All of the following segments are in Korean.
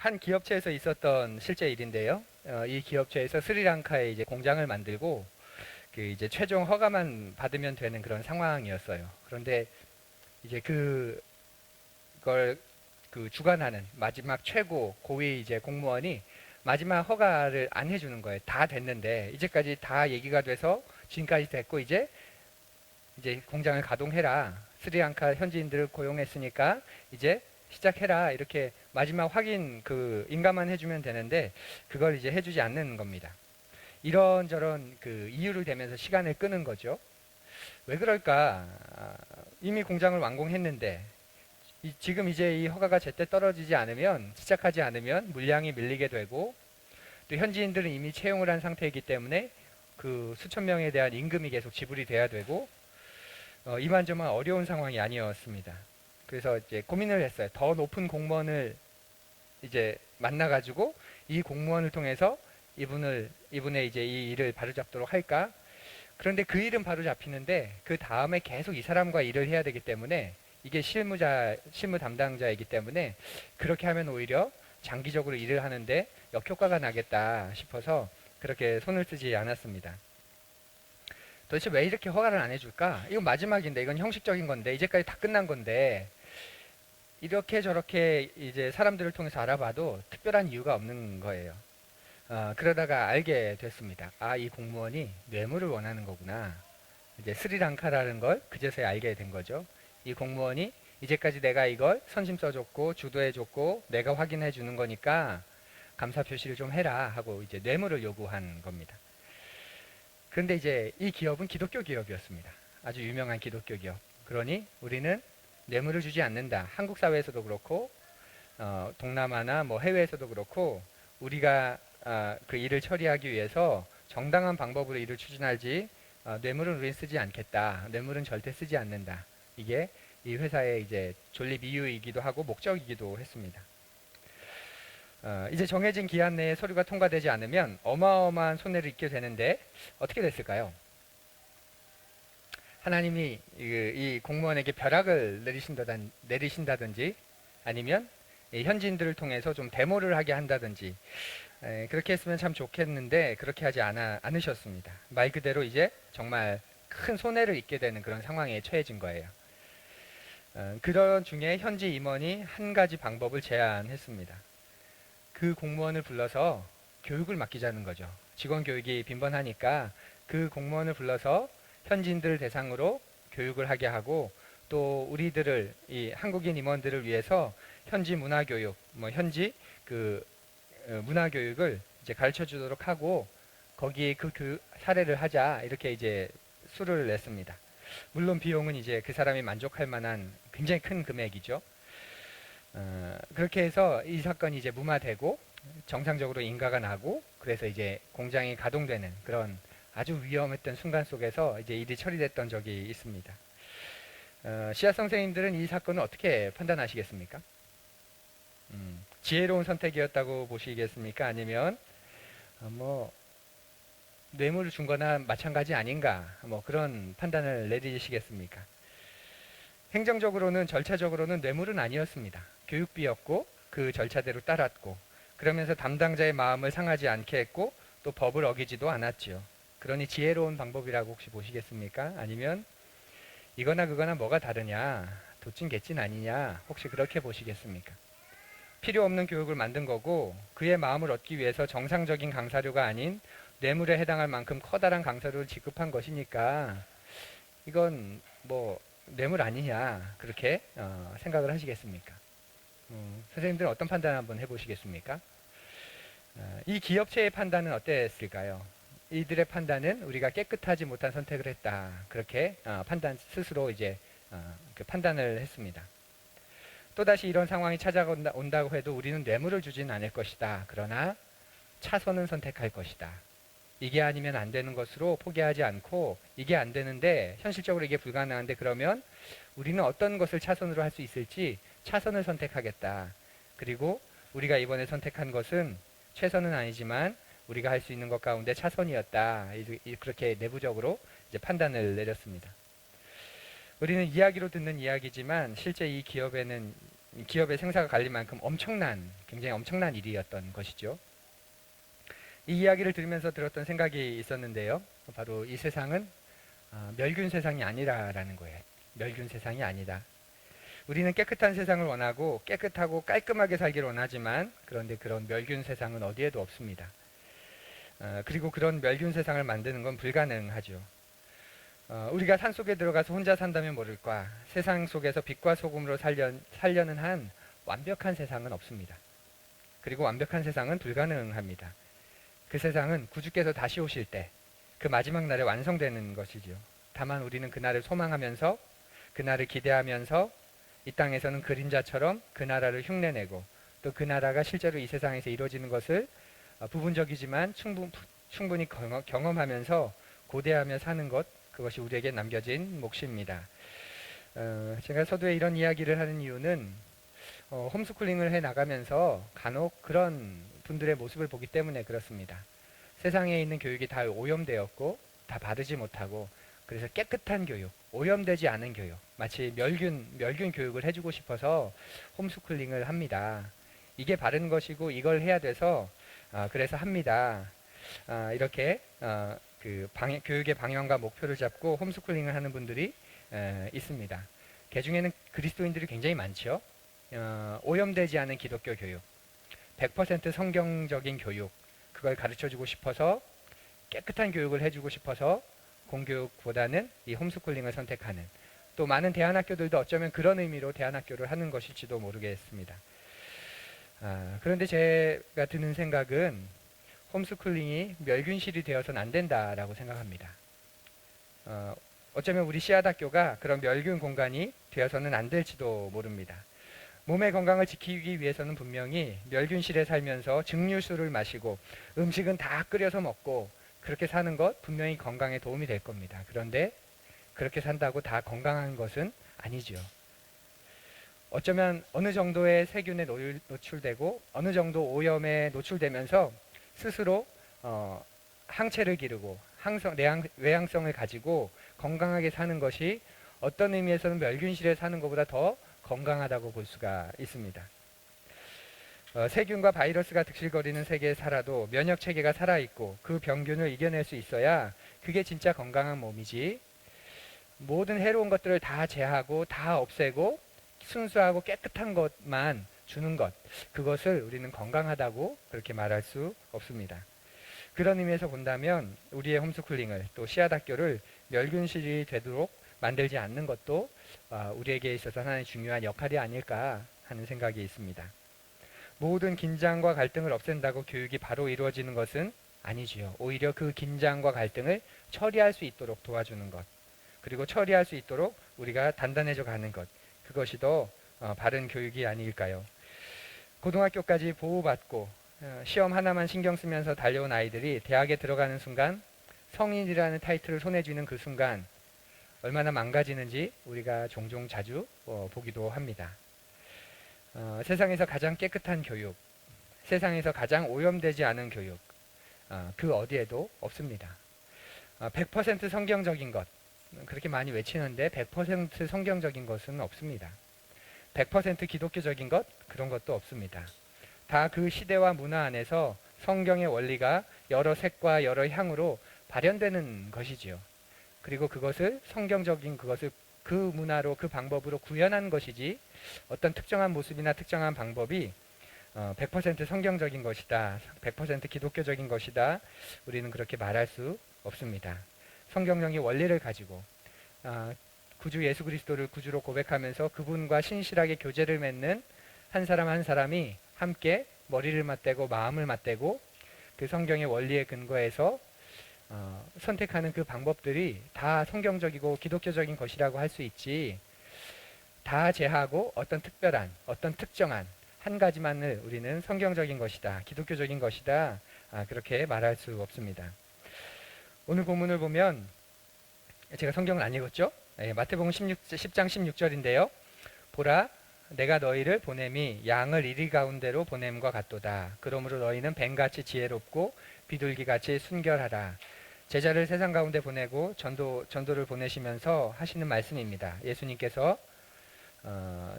한 기업체에서 있었던 실제 일인데요. 이 기업체에서 스리랑카에 이제 공장을 만들고 그 이제 최종 허가만 받으면 되는 그런 상황이었어요. 그런데 이제 그걸 그 주관하는 마지막 최고 고위 이제 공무원이 마지막 허가를 안 해주는 거예요. 다 됐는데 이제까지 다 얘기가 돼서 지금까지 됐고 이제 공장을 가동해라. 스리랑카 현지인들을 고용했으니까 이제 시작해라. 이렇게 마지막 확인 그 인가만 해주면 되는데 그걸 이제 해주지 않는 겁니다. 이런저런 그 이유를 대면서 시간을 끄는 거죠. 왜 그럴까? 이미 공장을 완공했는데 지금 이제 이 허가가 제때 떨어지지 않으면 시작하지 않으면 물량이 밀리게 되고 또 현지인들은 이미 채용을 한 상태이기 때문에 그 수천 명에 대한 임금이 계속 지불이 돼야 되고 이만저만 어려운 상황이 아니었습니다. 그래서 이제 고민을 했어요. 더 높은 공무원을 이제 만나가지고 이 공무원을 통해서 이분의 이제 이 일을 바로잡도록 할까? 그런데 그 일은 바로잡히는데 그 다음에 계속 이 사람과 일을 해야 되기 때문에 이게 실무 담당자이기 때문에 그렇게 하면 오히려 장기적으로 일을 하는데 역효과가 나겠다 싶어서 그렇게 손을 쓰지 않았습니다. 도대체 왜 이렇게 허가를 안 해줄까? 이건 마지막인데, 이건 형식적인 건데, 이제까지 다 끝난 건데, 이렇게 저렇게 이제 사람들을 통해서 알아봐도 특별한 이유가 없는 거예요. 그러다가 알게 됐습니다. 아, 이 공무원이 뇌물을 원하는 거구나. 이제 스리랑카라는 걸 그제서야 알게 된 거죠. 이 공무원이 이제까지 내가 이걸 선심 써줬고 주도해줬고 내가 확인해 주는 거니까 감사 표시를 좀 해라 하고 이제 뇌물을 요구한 겁니다. 그런데 이제 이 기업은 기독교 기업이었습니다. 아주 유명한 기독교 기업. 그러니 우리는 뇌물을 주지 않는다. 한국 사회에서도 그렇고 동남아나 뭐 해외에서도 그렇고 우리가 그 일을 처리하기 위해서 정당한 방법으로 일을 추진하지 뇌물은 우리는 쓰지 않겠다. 뇌물은 절대 쓰지 않는다. 이게 이 회사의 이제 존립 이유이기도 하고 목적이기도 했습니다. 이제 정해진 기한 내에 서류가 통과되지 않으면 어마어마한 손해를 입게 되는데 어떻게 됐을까요? 하나님이 이 공무원에게 벼락을 내리신다든지 아니면 이 현지인들을 통해서 좀 데모를 하게 한다든지 그렇게 했으면 참 좋겠는데 그렇게 하지 않으셨습니다. 말 그대로 이제 정말 큰 손해를 입게 되는 그런 상황에 처해진 거예요. 그런 중에 현지 임원이 한 가지 방법을 제안했습니다. 그 공무원을 불러서 교육을 맡기자는 거죠. 직원 교육이 빈번하니까 그 공무원을 불러서 현지인들을 대상으로 교육을 하게 하고 또 우리들을 이 한국인 임원들을 위해서 현지 문화 교육, 뭐 현지 그 문화 교육을 이제 가르쳐 주도록 하고 거기에 그 교육 사례를 하자 이렇게 이제 수를 냈습니다. 물론 비용은 이제 그 사람이 만족할 만한 굉장히 큰 금액이죠. 그렇게 해서 이 사건이 이제 무마되고 정상적으로 인가가 나고 그래서 이제 공장이 가동되는 그런 아주 위험했던 순간 속에서 이제 일이 처리됐던 적이 있습니다. 씨앗 선생님들은 이 사건을 어떻게 판단하시겠습니까? 지혜로운 선택이었다고 보시겠습니까? 아니면 뭐 뇌물을 준 거나 마찬가지 아닌가 뭐 그런 판단을 내리시겠습니까? 행정적으로는 절차적으로는 뇌물은 아니었습니다. 교육비였고 그 절차대로 따랐고 그러면서 담당자의 마음을 상하지 않게 했고 또 법을 어기지도 않았지요. 그러니 지혜로운 방법이라고 혹시 보시겠습니까? 아니면 이거나 그거나 뭐가 다르냐? 도찐개찐 아니냐? 혹시 그렇게 보시겠습니까? 필요 없는 교육을 만든 거고 그의 마음을 얻기 위해서 정상적인 강사료가 아닌 뇌물에 해당할 만큼 커다란 강사료를 지급한 것이니까 이건 뭐 뇌물 아니냐 그렇게 생각을 하시겠습니까? 선생님들은 어떤 판단 한번 해보시겠습니까? 이 기업체의 판단은 어땠을까요? 이들의 판단은 우리가 깨끗하지 못한 선택을 했다. 그렇게 판단 스스로 이제 그 판단을 했습니다. 또다시 이런 상황이 찾아온다고 해도 우리는 뇌물을 주지는 않을 것이다. 그러나 차선은 선택할 것이다. 이게 아니면 안 되는 것으로 포기하지 않고 이게 안 되는데 현실적으로 이게 불가능한데 그러면 우리는 어떤 것을 차선으로 할 수 있을지 차선을 선택하겠다. 그리고 우리가 이번에 선택한 것은 최선은 아니지만 우리가 할 수 있는 것 가운데 차선이었다. 그렇게 내부적으로 이제 판단을 내렸습니다. 우리는 이야기로 듣는 이야기지만 실제 이 기업에는 기업의 생사가 갈릴 만큼 굉장히 엄청난 일이었던 것이죠. 이 이야기를 들으면서 들었던 생각이 있었는데요. 바로 이 세상은 멸균 세상이 아니라라는 거예요. 멸균 세상이 아니다. 우리는 깨끗한 세상을 원하고 깨끗하고 깔끔하게 살기를 원하지만 그런데 그런 멸균 세상은 어디에도 없습니다. 그리고 그런 멸균 세상을 만드는 건 불가능하죠. 우리가 산속에 들어가서 혼자 산다면 모를까 세상 속에서 빛과 소금으로 살려는 한 완벽한 세상은 없습니다. 그리고 완벽한 세상은 불가능합니다. 그 세상은 구주께서 다시 오실 때 그 마지막 날에 완성되는 것이죠. 다만 우리는 그날을 소망하면서 그날을 기대하면서 이 땅에서는 그림자처럼 그 나라를 흉내내고 또 그 나라가 실제로 이 세상에서 이루어지는 것을 부분적이지만 충분히 경험하면서 고대하며 사는 것, 그것이 우리에게 남겨진 몫입니다. 제가 서두에 이런 이야기를 하는 이유는 홈스쿨링을 해 나가면서 간혹 그런 분들의 모습을 보기 때문에 그렇습니다. 세상에 있는 교육이 다 오염되었고 다 바르지 못하고 그래서 깨끗한 교육, 오염되지 않은 교육, 마치 멸균 교육을 해주고 싶어서 홈스쿨링을 합니다. 이게 바른 것이고 이걸 해야 돼서 그래서 합니다. 이렇게 교육의 방향과 목표를 잡고 홈스쿨링을 하는 분들이 있습니다. 그 중에는 그리스도인들이 굉장히 많죠. 오염되지 않은 기독교 교육, 100% 성경적인 교육, 그걸 가르쳐주고 싶어서 깨끗한 교육을 해주고 싶어서 공교육보다는 이 홈스쿨링을 선택하는, 또 많은 대안학교들도 어쩌면 그런 의미로 대안학교를 하는 것일지도 모르겠습니다. 그런데 제가 드는 생각은 홈스쿨링이 멸균실이 되어서는 안 된다라고 생각합니다. 어쩌면 우리 씨앗학교가 그런 멸균 공간이 되어서는 안 될지도 모릅니다. 몸의 건강을 지키기 위해서는 분명히 멸균실에 살면서 증류수를 마시고 음식은 다 끓여서 먹고 그렇게 사는 것 분명히 건강에 도움이 될 겁니다. 그런데 그렇게 산다고 다 건강한 것은 아니죠. 어쩌면 어느 정도의 세균에 노출되고 어느 정도 오염에 노출되면서 스스로 항체를 기르고 외향성을 가지고 건강하게 사는 것이 어떤 의미에서는 멸균실에 사는 것보다 더 건강하다고 볼 수가 있습니다. 세균과 바이러스가 득실거리는 세계에 살아도 면역 체계가 살아있고 그 병균을 이겨낼 수 있어야 그게 진짜 건강한 몸이지, 모든 해로운 것들을 다 제하고 다 없애고 순수하고 깨끗한 것만 주는 것, 그것을 우리는 건강하다고 그렇게 말할 수 없습니다. 그런 의미에서 본다면 우리의 홈스쿨링을 또 씨앗학교를 멸균실이 되도록 만들지 않는 것도 우리에게 있어서 하나의 중요한 역할이 아닐까 하는 생각이 있습니다. 모든 긴장과 갈등을 없앤다고 교육이 바로 이루어지는 것은 아니지요. 오히려 그 긴장과 갈등을 처리할 수 있도록 도와주는 것, 그리고 처리할 수 있도록 우리가 단단해져 가는 것, 그것이 더 바른 교육이 아닐까요? 고등학교까지 보호받고 시험 하나만 신경 쓰면서 달려온 아이들이 대학에 들어가는 순간 성인이라는 타이틀을 손에 쥐는 그 순간 얼마나 망가지는지 우리가 종종 자주 보기도 합니다. 세상에서 가장 깨끗한 교육, 세상에서 가장 오염되지 않은 교육, 그 어디에도 없습니다. 100% 성경적인 것, 그렇게 많이 외치는데 100% 성경적인 것은 없습니다. 100% 기독교적인 것, 그런 것도 없습니다. 다 그 시대와 문화 안에서 성경의 원리가 여러 색과 여러 향으로 발현되는 것이지요. 그리고 그것을 성경적인 그것을 그 문화로 그 방법으로 구현한 것이지, 어떤 특정한 모습이나 특정한 방법이 100% 성경적인 것이다, 100% 기독교적인 것이다, 우리는 그렇게 말할 수 없습니다. 성경적인 원리를 가지고 구주 예수 그리스도를 구주로 고백하면서 그분과 신실하게 교제를 맺는 한 사람 한 사람이 함께 머리를 맞대고 마음을 맞대고 그 성경의 원리에 근거해서 선택하는 그 방법들이 다 성경적이고 기독교적인 것이라고 할 수 있지, 다 제하고 어떤 특별한, 어떤 특정한 한 가지만을 우리는 성경적인 것이다, 기독교적인 것이다, 그렇게 말할 수 없습니다. 오늘 본문을 보면, 제가 성경을 안 읽었죠? 마태복음 10장 16절인데요. 보라, 내가 너희를 보냄이 양을 이리 가운데로 보냄과 같도다. 그러므로 너희는 뱀같이 지혜롭고 비둘기같이 순결하라. 제자를 세상 가운데 보내고 전도를 보내시면서 하시는 말씀입니다. 예수님께서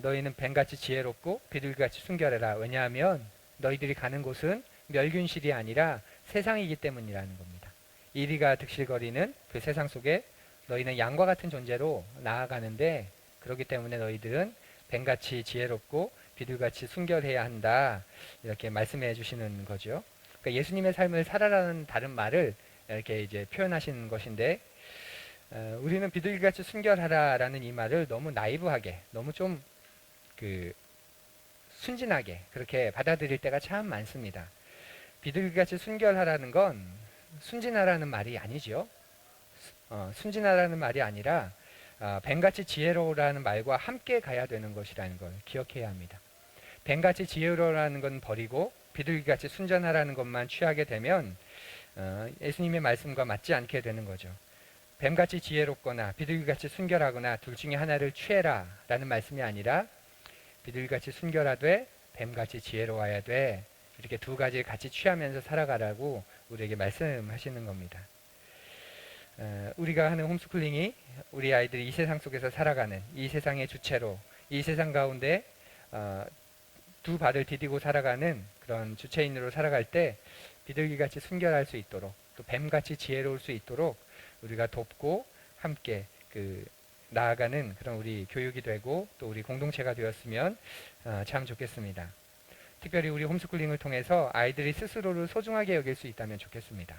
너희는 뱀같이 지혜롭고 비둘기같이 순결해라. 왜냐하면 너희들이 가는 곳은 멸균실이 아니라 세상이기 때문이라는 겁니다. 이리가 득실거리는 그 세상 속에 너희는 양과 같은 존재로 나아가는데, 그렇기 때문에 너희들은 뱀같이 지혜롭고 비둘기같이 순결해야 한다. 이렇게 말씀해 주시는 거죠. 그러니까 예수님의 삶을 살아라는 다른 말을 이렇게 이제 표현하시는 것인데, 우리는 비둘기같이 순결하라라는 이 말을 너무 나이브하게, 너무 좀 그 순진하게 그렇게 받아들일 때가 참 많습니다. 비둘기같이 순결하라는 건 순진하라는 말이 아니죠. 순진하라는 말이 아니라 뱀같이 지혜로우라는 말과 함께 가야 되는 것이라는 걸 기억해야 합니다. 뱀같이 지혜로우라는 건 버리고 비둘기같이 순전하라는 것만 취하게 되면 예수님의 말씀과 맞지 않게 되는 거죠. 뱀같이 지혜롭거나 비둘기같이 순결하거나 둘 중에 하나를 취해라 라는 말씀이 아니라 비둘기같이 순결하되 뱀같이 지혜로워야 돼, 이렇게 두 가지를 같이 취하면서 살아가라고 우리에게 말씀하시는 겁니다. 우리가 하는 홈스쿨링이 우리 아이들이 이 세상 속에서 살아가는, 이 세상의 주체로, 이 세상 가운데 두 발을 디디고 살아가는 그런 주체인으로 살아갈 때 비둘기같이 순결할 수 있도록, 또 뱀같이 지혜로울 수 있도록 우리가 돕고 함께 나아가는 그런 우리 교육이 되고 또 우리 공동체가 되었으면 참 좋겠습니다. 특별히 우리 홈스쿨링을 통해서 아이들이 스스로를 소중하게 여길 수 있다면 좋겠습니다.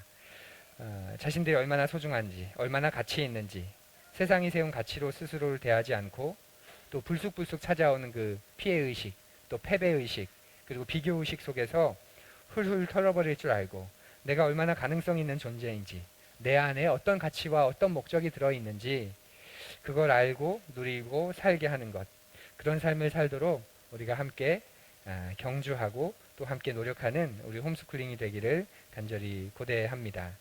자신들이 얼마나 소중한지, 얼마나 가치 있는지, 세상이 세운 가치로 스스로를 대하지 않고 또 불쑥불쑥 찾아오는 그 피해의식, 또 패배의식, 그리고 비교의식 속에서 훌훌 털어버릴 줄 알고 내가 얼마나 가능성 있는 존재인지, 내 안에 어떤 가치와 어떤 목적이 들어있는지 그걸 알고 누리고 살게 하는 것, 그런 삶을 살도록 우리가 함께 경주하고 또 함께 노력하는 우리 홈스쿨링이 되기를 간절히 고대합니다.